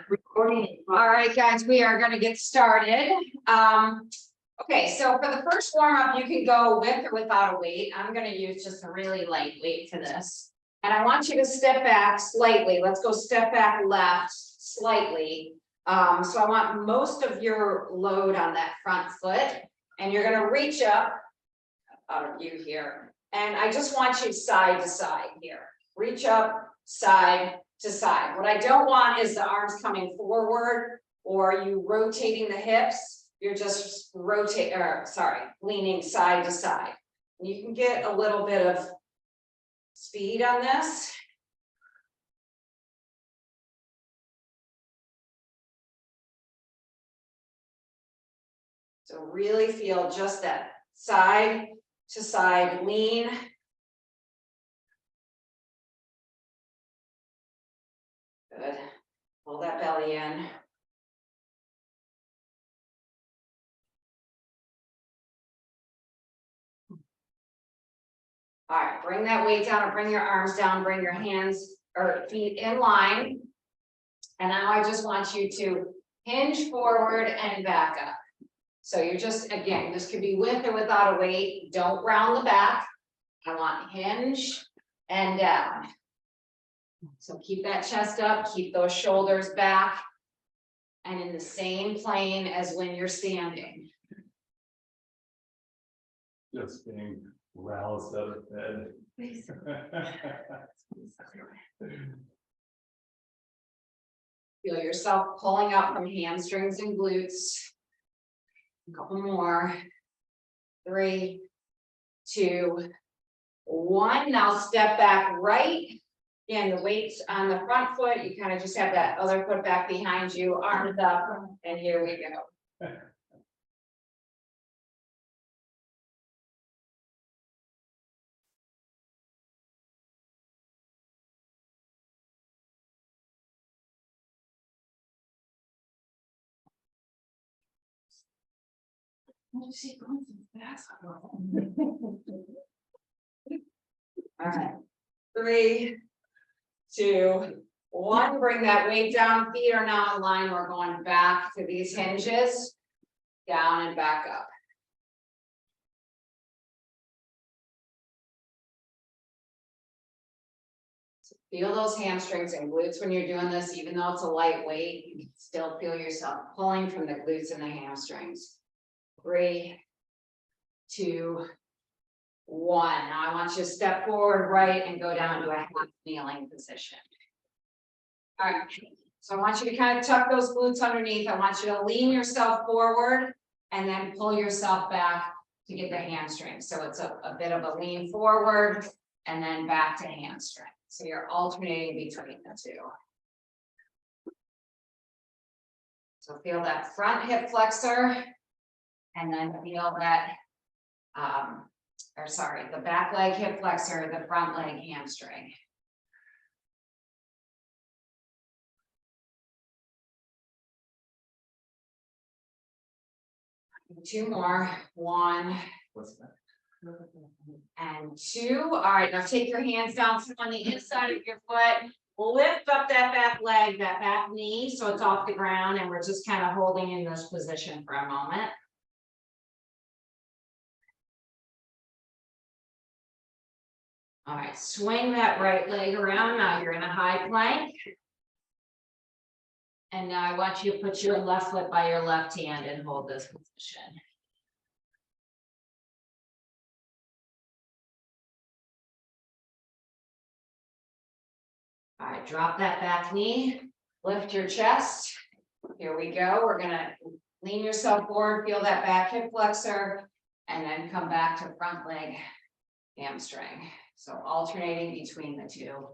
Recording. All right, guys, we are going to get started. Okay, so for the first warm up, you can go with or without a weight. I'm going to use just a really light weight for this. And I want you to step back slightly. Let's go step back left slightly. So I want most of your load on that front foot, and you're going to reach up out of you here. And I just want you side to side here. Reach up, side to side. What I don't want is the arms coming forward or you rotating the hips. You're just leaning side to side. You can get a little bit of speed on this. So really feel just that side to side lean. Good. Pull that belly in. All right, bring that weight down or bring your arms down, bring your hands or feet in line. And now I just want you to hinge forward and back up. So you're just, again, this could be with or without a weight. Don't round the back. I want hinge and down. So keep that chest up, keep those shoulders back and in the same plane as when you're standing. Just being roused out of bed. Feel yourself pulling up from hamstrings and glutes. A couple more. 3, 2, 1. Now step back right. Again, the weight's on the front foot. You kind of just have that other foot back behind you, arms up, and here we go. All right, 3, 2, 1. Bring that weight down. Feet are now in line. We're going back to these hinges, down and back up. So feel those hamstrings and glutes when you're doing this. Even though it's a light weight, you can still feel yourself pulling from the glutes and the hamstrings. 3, 2, 1. Now I want you to step forward right and go down to a half kneeling position. All right, so I want you to kind of tuck those glutes underneath. I want you to lean yourself forward and then pull yourself back to get the hamstring. So it's a bit of a lean forward and then back to hamstring. So you're alternating between the two. So feel that front hip flexor and then feel that the back leg hip flexor, the front leg hamstring. 2 more. 1 and 2. All right, now take your hands down on the inside of your foot. Lift up that back leg, that back knee, so it's off the ground, and we're just kind of holding in this position for a moment. All right, swing that right leg around. Now you're in a high plank. And now I want you to put your left foot by your left hand and hold this position. All right, drop that back knee, lift your chest. Here we go. We're gonna lean yourself forward, feel that back hip flexor, and then come back to front leg hamstring. So alternating between the two.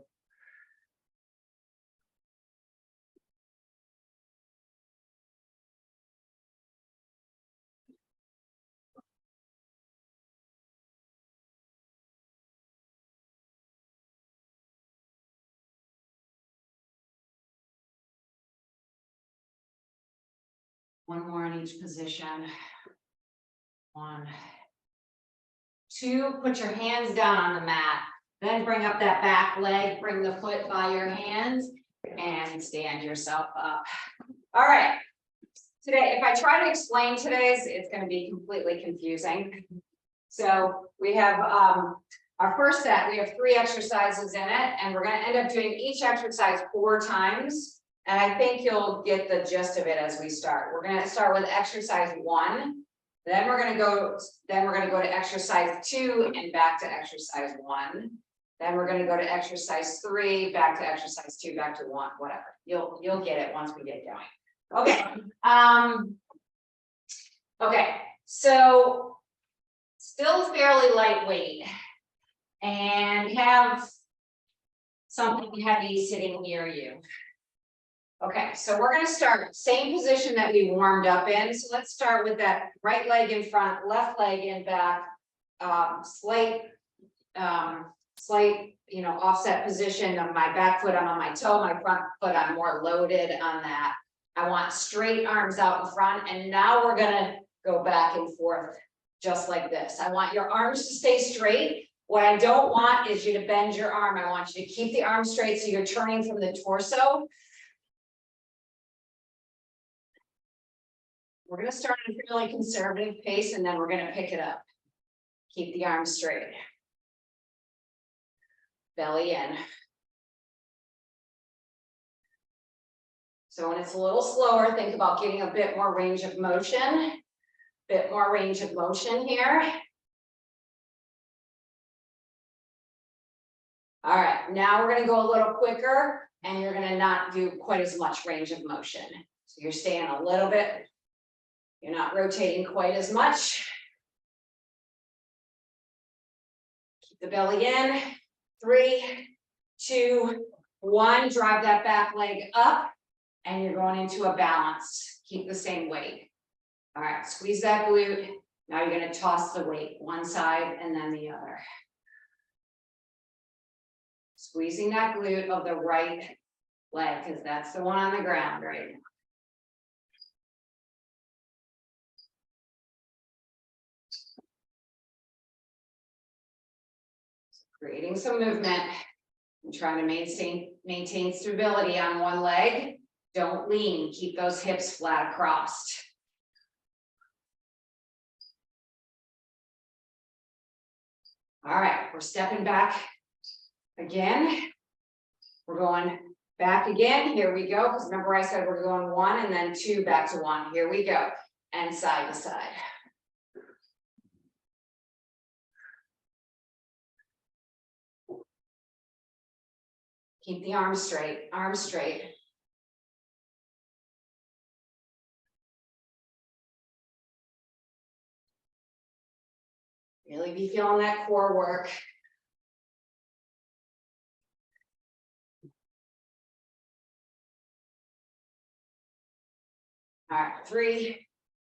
One more in each position. 1, 2, put your hands down on the mat. Then bring up that back leg, bring the foot by your hands And stand yourself up. All right. Today, if I try to explain today's, it's going to be completely confusing. So we have our first set, we have 3 exercises in it, and we're going to end up doing each exercise 4 times. And I think you'll get the gist of it as we start. We're going to start with exercise 1. Then we're going to go to exercise 2 and back to exercise 1. Then we're going to go to exercise 3, back to exercise 2, back to 1, whatever. You'll get it once we get going. Okay. Okay, so still fairly lightweight and have something heavy sitting near you. Okay, so we're going to start same position that we warmed up in. So let's start with that right leg in front, left leg in back, slight, offset position of my back foot. I'm on my toe, my front foot, I'm more loaded on that. I want straight arms out in front. And now we're going to go back and forth just like this. I want your arms to stay straight. What I don't want is you to bend your arm. I want you to keep the arm straight so you're turning from the torso. We're going to start at a fairly conservative pace and then we're going to pick it up. Keep the arms straight. Belly in. So when it's a little slower, think about getting a bit more range of motion. Bit more range of motion here. All right, now we're going to go a little quicker and you're going to not do quite as much range of motion. So you're staying a little bit. You're not rotating quite as much. Keep the belly in. 3, 2, 1. Drive that back leg up and you're going into a balance. Keep the same weight. All right, squeeze that glute. Now you're going to toss the weight one side and then the other. Squeezing that glute of the right leg because that's the one on the ground right now. Creating some movement and trying to maintain stability on one leg. Don't lean, keep those hips flat across. All right, we're stepping back again. We're going back again. Here we go. Because remember I said we're going 1 and then 2 back to 1. Here we go. And side to side. Keep the arms straight, arms straight. Really be feeling that core work. All right, 3,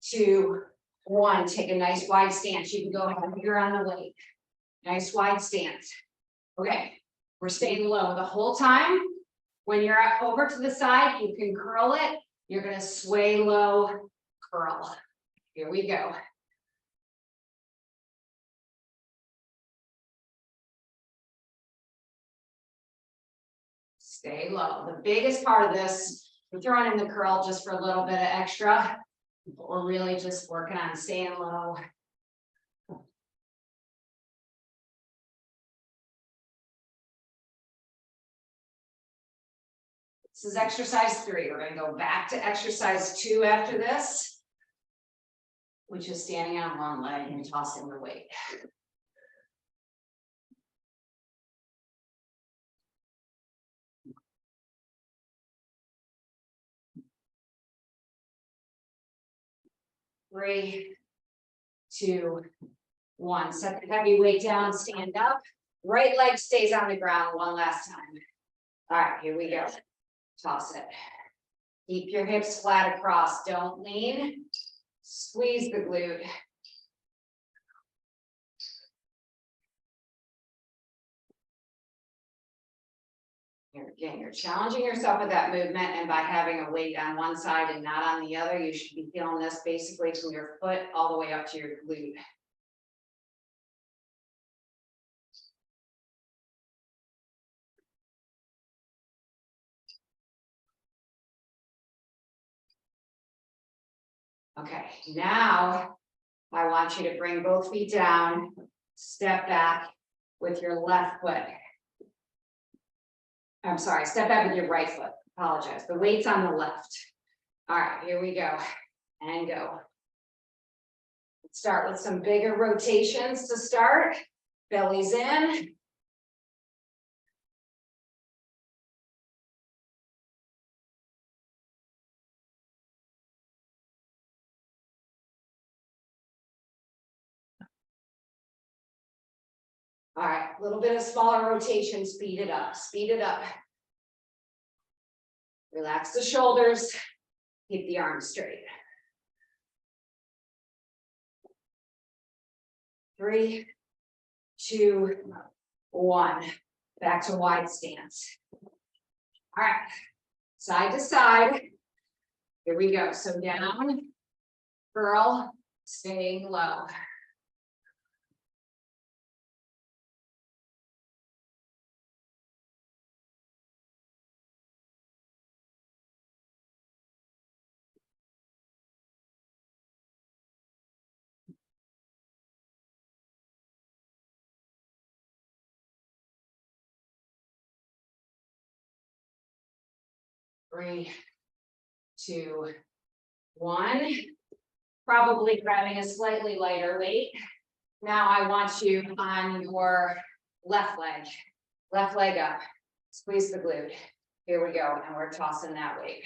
2, 1. Take a nice wide stance. You can go heavier on the weight. Nice wide stance. Okay, we're staying low the whole time. When you're over to the side, you can curl it. You're going to sway low, curl. Here we go. Stay low. The biggest part of this, we're throwing in the curl just for a little bit of extra, but we're really just working on staying low. This is exercise 3. We're going to go back to exercise 2 after this, which is standing on one leg and tossing the weight. Three, 2, 1. Set the heavy weight down, stand up. Right leg stays on the ground one last time. All right, here we go. Toss it. Keep your hips flat across. Don't lean. Squeeze the glute. Again, you're challenging yourself with that movement, and by having a weight on one side and not on the other, you should be feeling this basically from your foot all the way up to your glute. Okay, now I want you to bring both feet down, step back with your left foot. I'm sorry, step back with your right foot. Apologize. The weight's on the left. All right, here we go. And go. Let's start with some bigger rotations to start. Belly's in. All right, a little bit of smaller rotation, speed it up, speed it up. Relax the shoulders, keep the arms straight. 3, 2, 1. Back to wide stance. All right, side to side. Here we go. So down, curl, staying low. Three, 2, 1. Probably grabbing a slightly lighter weight. Now I want you on your left leg up. Squeeze the glute. Here we go, and we're tossing that weight.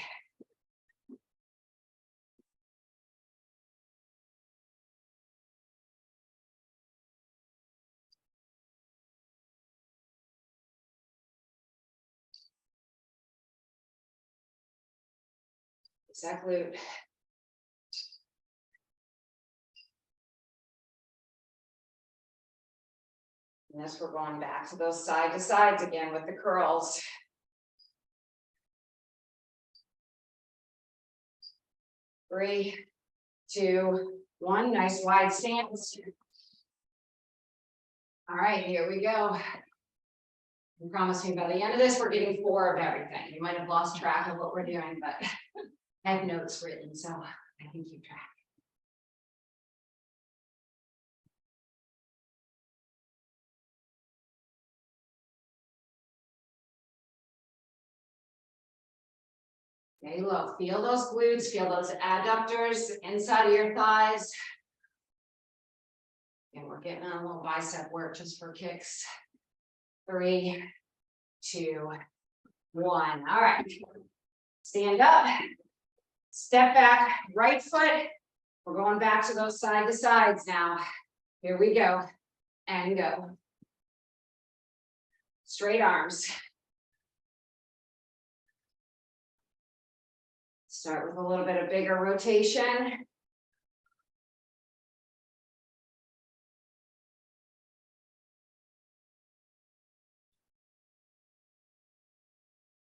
It's that glute. And this, we're going back to those side to sides again with the curls. Three, 2, 1. Nice wide stance. All right, here we go. You promised me by the end of this, we're getting 4 of everything. You might have lost track of what we're doing, but I have notes written, so I can keep track. Stay low. Feel those glutes, feel those adductors inside of your thighs. And we're getting on a little bicep work just for kicks. 3, 2, 1. All right. Stand up. Step back, right foot. We're going back to those side to sides now. Here we go. And go. Straight arms. Start with a little bit of bigger rotation.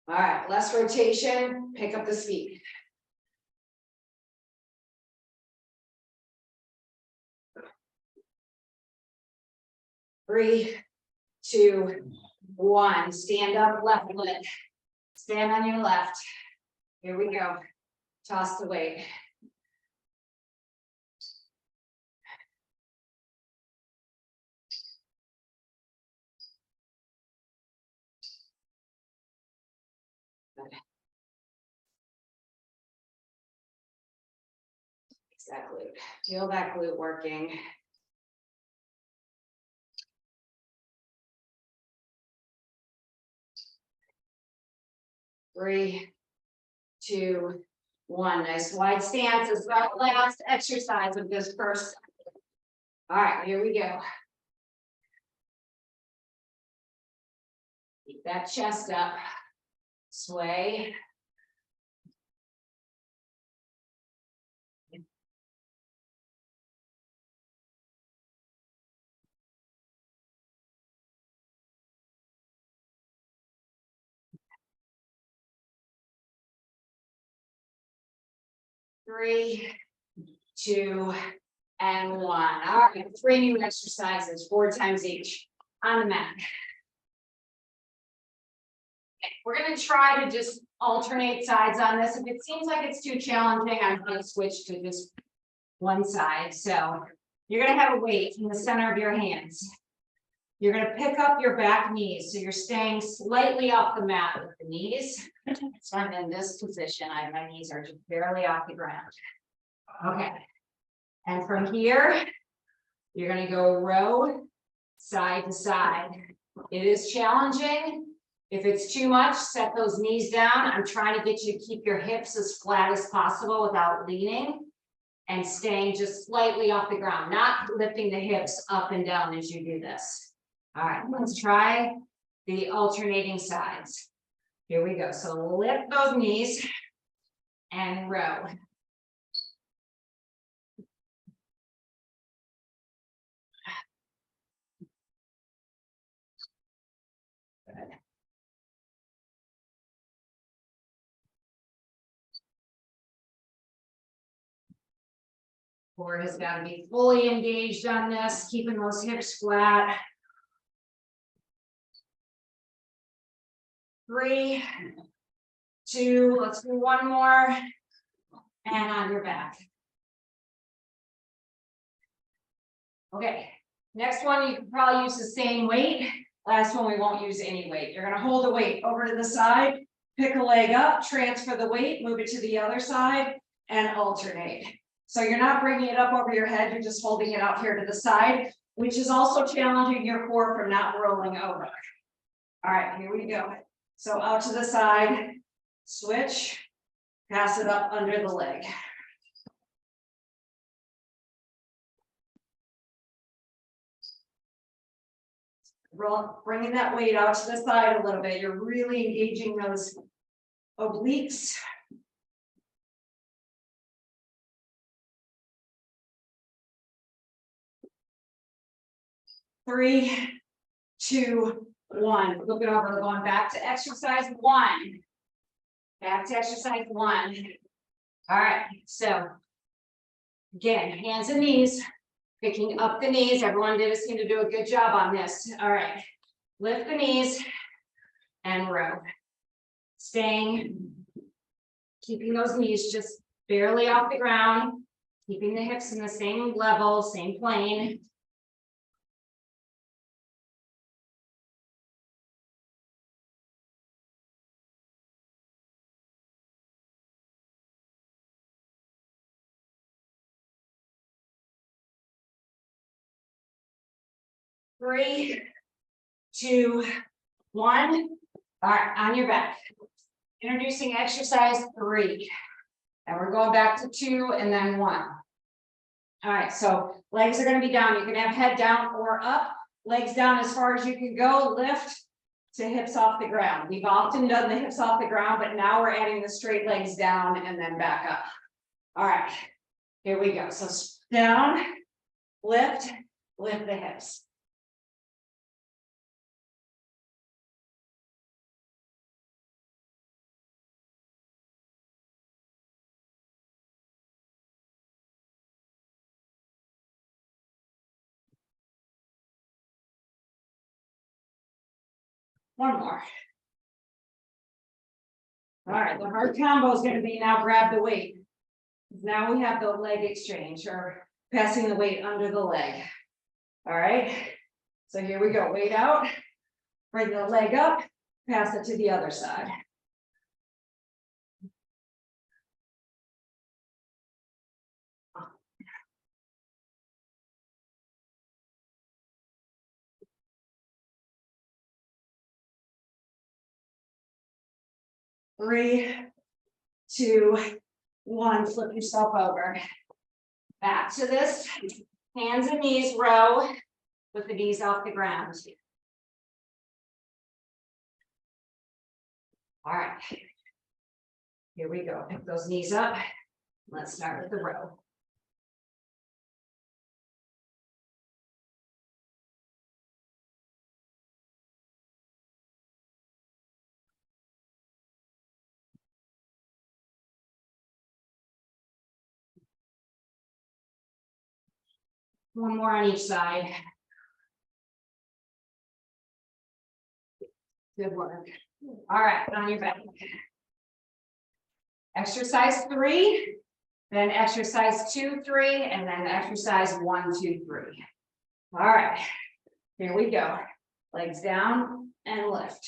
All right, less rotation, pick up the speed. Three, 2, 1. Stand up, left foot. Stand on your left. Here we go. Toss the weight. That glute. Feel that glute working. Three, 2, 1. Nice wide stance is the last exercise of this first. All right, here we go. Keep that chest up. Sway. Three, 2, and 1. All right, 3 new exercises, 4 times each on the mat. we're gonna try to just alternate sides on this. If it seems like it's too challenging, I'm gonna switch to just one side. So you're gonna have a weight in the center of your hands. You're gonna pick up your back knees, so you're staying slightly off the mat with the knees. So I'm in this position, my knees are just barely off the ground. Okay, and from here, you're gonna go row side to side. It is challenging. If it's too much, set those knees down. I'm trying to get you to keep your hips as flat as possible without leaning and staying just slightly off the ground, not lifting the hips up and down as you do this. All right, let's try the alternating sides. Here we go. So lift those knees and row. Good. Core has got to be fully engaged on this, keeping those hips flat. 3, 2, let's do one more. And on your back. Okay, next one, you can probably use the same weight. Last one, we won't use any weight. You're gonna hold the weight over to the side, pick a leg up, transfer the weight, move it to the other side, and alternate. So you're not bringing it up over your head, you're just holding it out here to the side, which is also challenging your core from not rolling over. All right, here we go. So out to the side, switch, pass it up under the leg. Bringing that weight out to the side a little bit. You're really engaging those obliques. Three, 2, 1. Look it over. We're going back to exercise 1. Back to exercise 1. All right. So again, hands and knees. Picking up the knees. Everyone seem to do a good job on this. All right. Lift the knees and row. Staying, keeping those knees just barely off the ground, keeping the hips in the same level, same plane. Three, 2, 1. All right, on your back. Introducing exercise 3. And we're going back to 2 and then 1. All right, so legs are going to be down. You can have head down or up, legs down as far as you can go, lift to hips off the ground. We've often done the hips off the ground, but now we're adding the straight legs down and then back up. All right, here we go. So down, lift the hips. One more. All right, the hard combo is going to be now grab the weight. Now we have the leg exchange or passing the weight under the leg. All right, so here we go. Weight out, bring the leg up, pass it to the other side. Three, 2, 1, flip yourself over. Back to this, hands and knees row with the knees off the ground. All right, here we go. Pick those knees up. Let's start with the row. One more on each side. Good work. All right, on your back. Exercise 3, then exercise 2, 3, and then exercise 1, 2, 3. All right, here we go. Legs down and lift.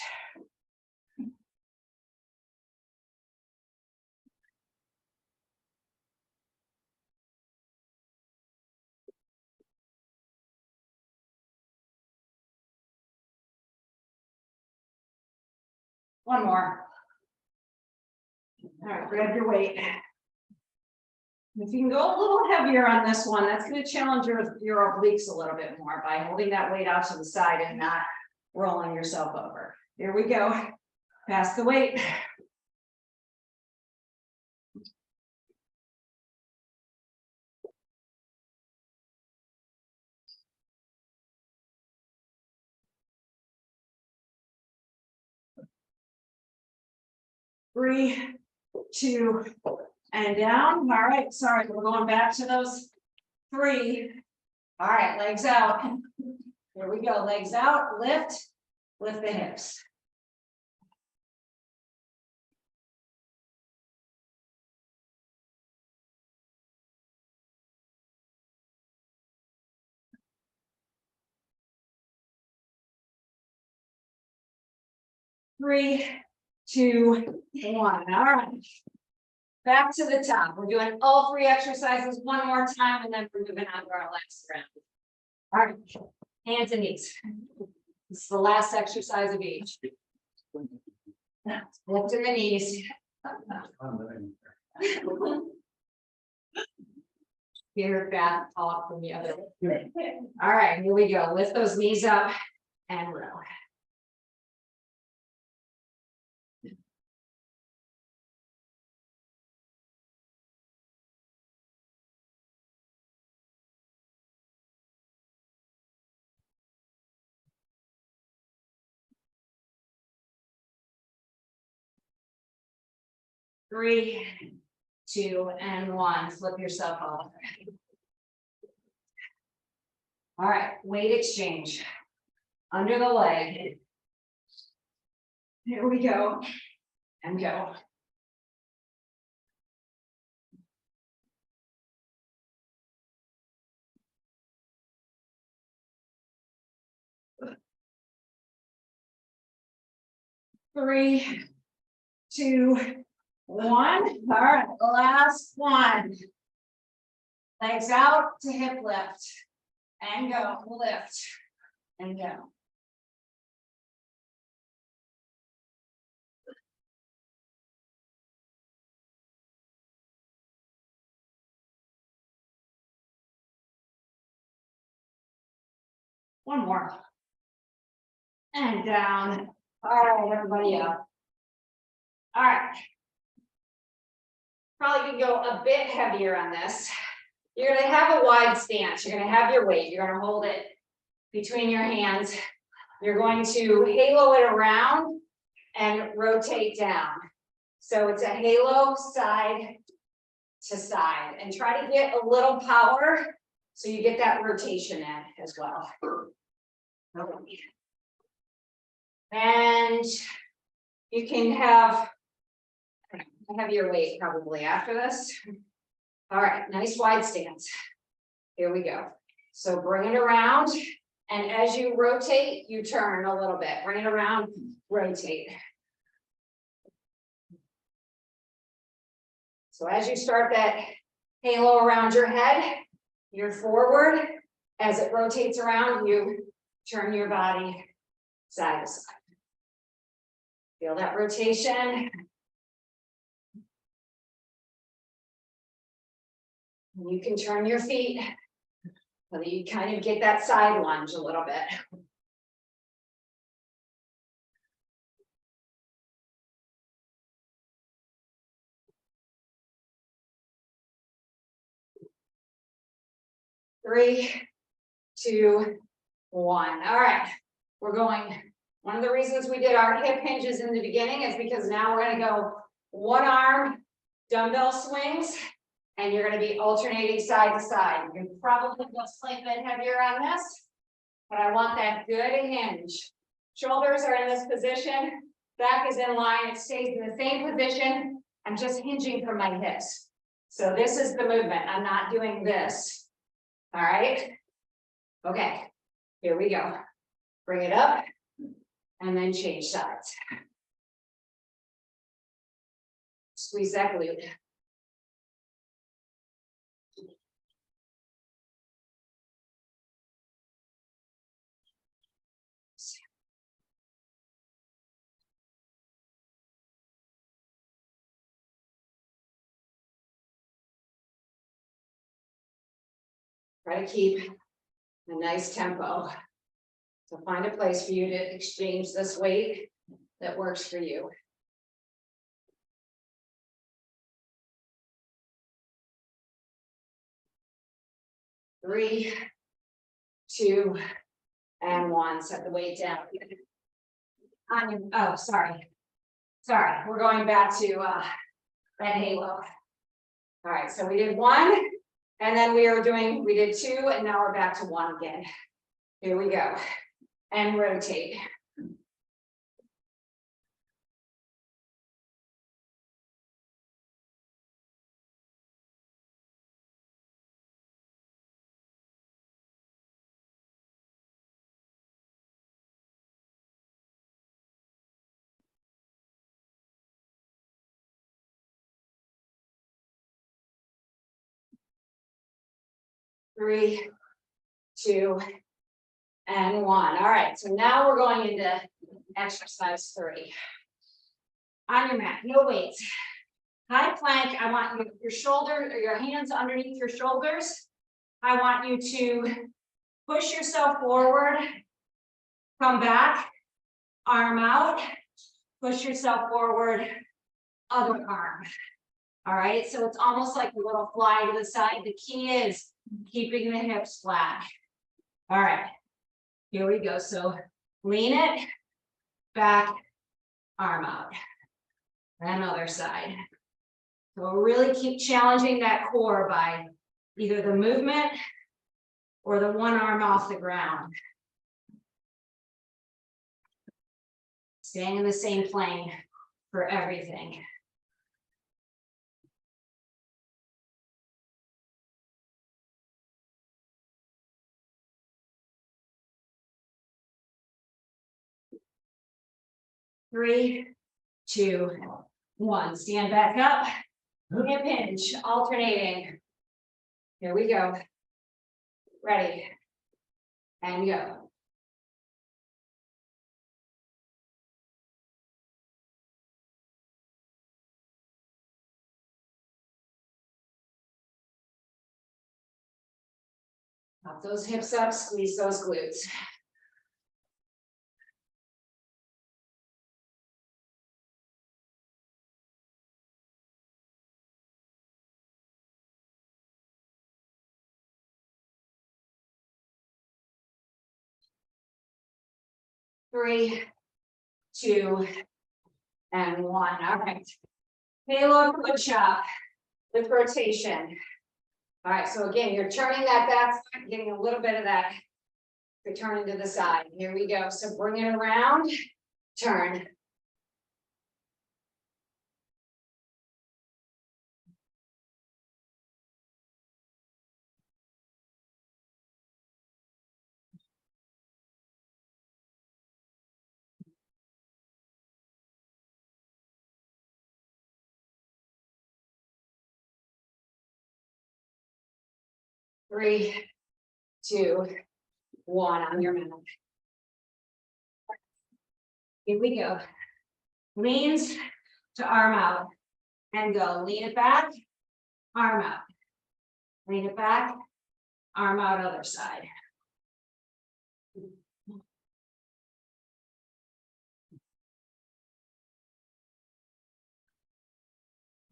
One more. All right, grab your weight. If you can go a little heavier on this one, that's going to challenge your obliques a little bit more by holding that weight out to the side and not rolling yourself over. Here we go. Pass the weight. Three, 2, and down. All right, sorry, we're going back to those 3. All right, legs out. Here we go, legs out, lift the hips. Three, 2, 1. All right. Back to the top. We're doing all 3 exercises one more time, and then we're moving on to our last round. All right, hands and knees. This is the last exercise of each. Lifting the knees. Hear that talk from the other. All right, here we go. Lift those knees up and row. Three, 2, and 1. Flip yourself over. All right, weight exchange. Under the leg. Here we go. And go. Three, 2, 1. All right, last one. Legs out to hip lift. And go. Lift. And go. One more. And down. All right, everybody up. All right. Probably can go a bit heavier on this. You're going to have a wide stance. You're going to have your weight. You're going to hold it between your hands. You're going to halo it around and rotate down. So it's a halo side to side, and try to get a little power so you get that rotation in as well. And you can have heavier weight probably after this. All right, nice wide stance. Here we go. So bring it around, and as you rotate, you turn a little bit. Bring it around, rotate. So as you start that halo around your head, you're forward. As it rotates around, you turn your body side to side. Feel that rotation. You can turn your feet so that you kind of get that side lunge a little bit. Three, 2, 1. All right, we're going. One of the reasons we did our hip hinges in the beginning is because now we're going to go one arm dumbbell swings, and you're going to be alternating side to side. You can probably go slightly bit heavier on this, but I want that good hinge. Shoulders are in this position. Back is in line, it stays in the same position. I'm just hinging from my hips. So this is the movement. I'm not doing this. All right. Okay, here we go. Bring it up and then change sides. Squeeze that glute. Try to keep a nice tempo. So find a place for you to exchange this weight that works for you. Three, two, and one. Set the weight down. Oh, sorry. Sorry, we're going back to that halo. All right, so we did one, and then we did two, and now we're back to one again. Here we go. And rotate. Three, two, and one. All right, so now we're going into exercise 3. On your mat, no weights. High plank, I want you, your shoulder or your hands underneath your shoulders. I want you to push yourself forward, come back, arm out, push yourself forward, other arm. All right, so it's almost like a little fly to the side. The key is keeping the hips flat. All right, here we go. So lean it, back, arm out, and other side. So really keep challenging that core by either the movement or the one arm off the ground. Staying in the same plane for everything. Three, two, one. Stand back up. Hip hinge, alternating. Here we go. Ready. And go. Pop those hips up, squeeze those glutes. Three, two, and one. All right. Halo push-up with rotation. All right, so again, you're turning that back, getting a little bit of that. You're turning to the side. Here we go. So bring it around, turn. Three, two, one on your mat. Here we go. Leans to arm out and go. Lean it back, arm out. Lean it back, arm out, other side.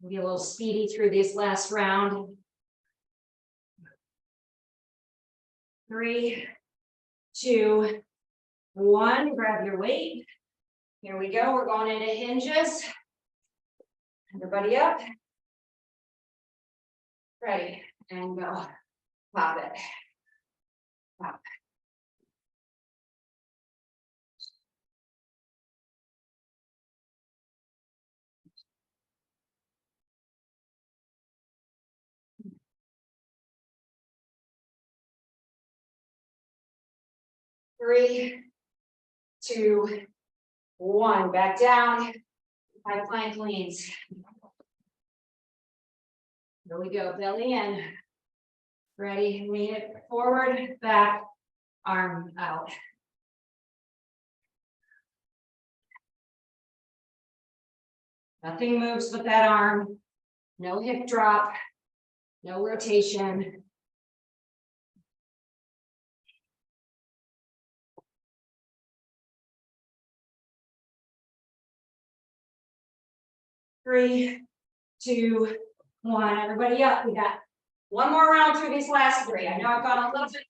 Be a little speedy through this last round. Three, two, one. Grab your weight. Here we go. We're going into hinges. Everybody up. Ready. And go. Pop it. Pop. 3, 2, 1, back down. High plank leans. Here we go, belly in. Ready, lean it forward, back, arm out. Nothing moves but that arm. No hip drop, no rotation. Three, 2, 1, everybody up, we got one more round through these last 3. I know I've gone a little bit,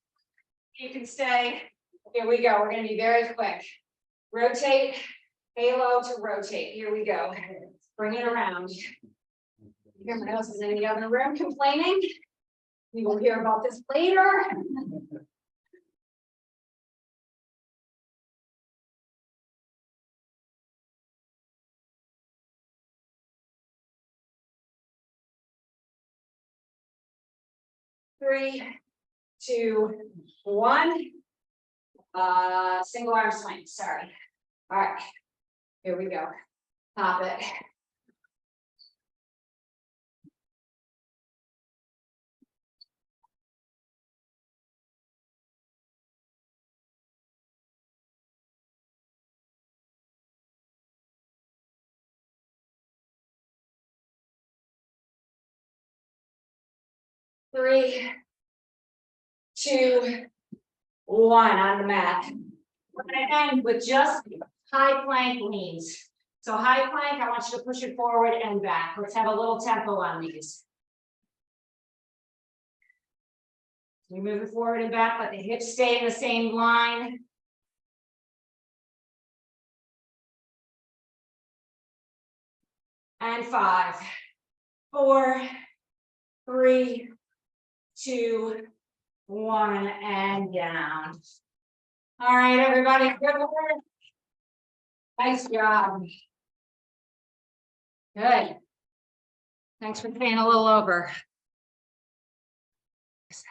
you can stay. Here we go, we're gonna be very quick. Rotate, halo to rotate, here we go. Bring it around. Everyone else is in the other room complaining. We will hear about this later. Three, 2, 1. Single arm swing, sorry. All right, here we go. Pop it. Three, 2, 1 on the mat. We're gonna end with just high plank leans. So high plank, I want you to push it forward and back. Let's have a little tempo on these. We move it forward and back, let the hips stay in the same line. And 5, 4, 3, 2, 1, and down. All right, everybody, good work. Nice job. Good. Thanks for staying a little over.